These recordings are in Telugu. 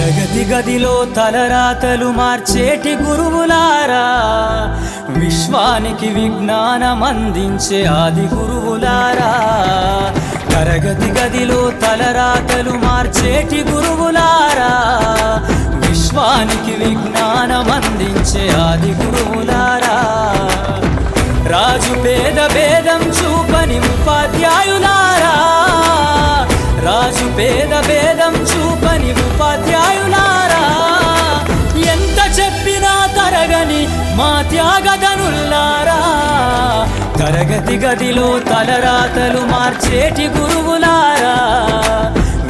తరగతి గదిలో తలరాతలు మార్చేటి గురువులారా, విశ్వానికి విజ్ఞానం అందించే ఆది గురువులారా. తరగతి గదిలో తలరాతలు మార్చేటి గురువులారా, విశ్వానికి విజ్ఞానం అందించే ఆది గురువులారా. రాజు పేద భేదం చూపని ఉపాధ్యాయులారా, రాజు పేద భేదం చూపని ఉపాధ్యాయులారా. ఎంత చెప్పినా తరగని మా త్యాగధనుల్లారా. తరగతి గదిలో తలరాతలు మార్చేటి గురువులారా,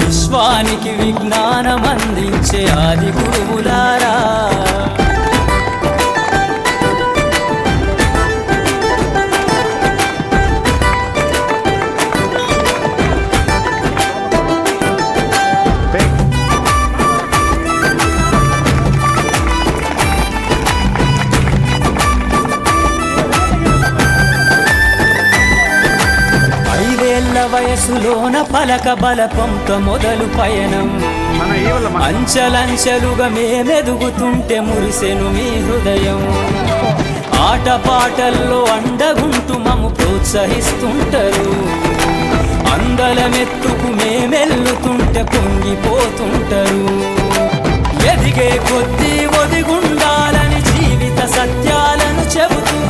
విశ్వానికి విజ్ఞానం అందించే ఆది గురువులారా. వయసులోన పలక బలపంతో మొదలు పయనం, అంచలంచెలుగా మేమెదుగుతుంటే మురిసెను మీ హృదయం. ఆటపాటల్లో అండగుంటూ మము ప్రోత్సహిస్తుంటారు, అందలమెత్తుకు మేమెల్లుతుంటే పొంగిపోతుంటారు. ఎదిగే కొద్దీ ఒదిగుండాలని జీవిత సత్యాలను చెబుతూ,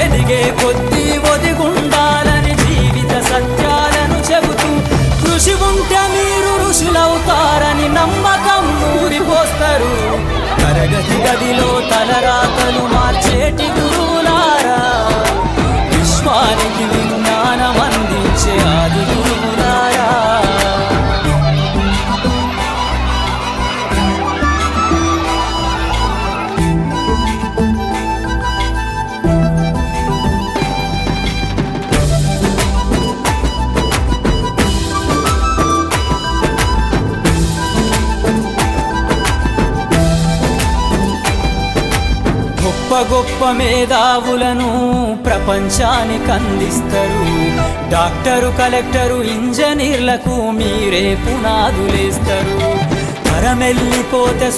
ఎదిగే కొద్దీ ఒదిగుండాలని జీవిత సత్యాలను చెబుతూ, కృషి ఉంటే మీరు ఋషులవుతారని నమ్మకం ఊరిపోస్తారు. తరగతి గదిలో తలరాతలు మార్చేటి గురువులారా, విశ్వానికి విజ్ఞానం అందించే ఆది గురువులారా. గొప్ప గొప్ప మేధావులను ప్రపంచానికి అందిస్తారు. డాక్టరు, కలెక్టరు, ఇంజనీర్లకు మీరే పునాదులేస్తారు. తరమెల్లిపోతే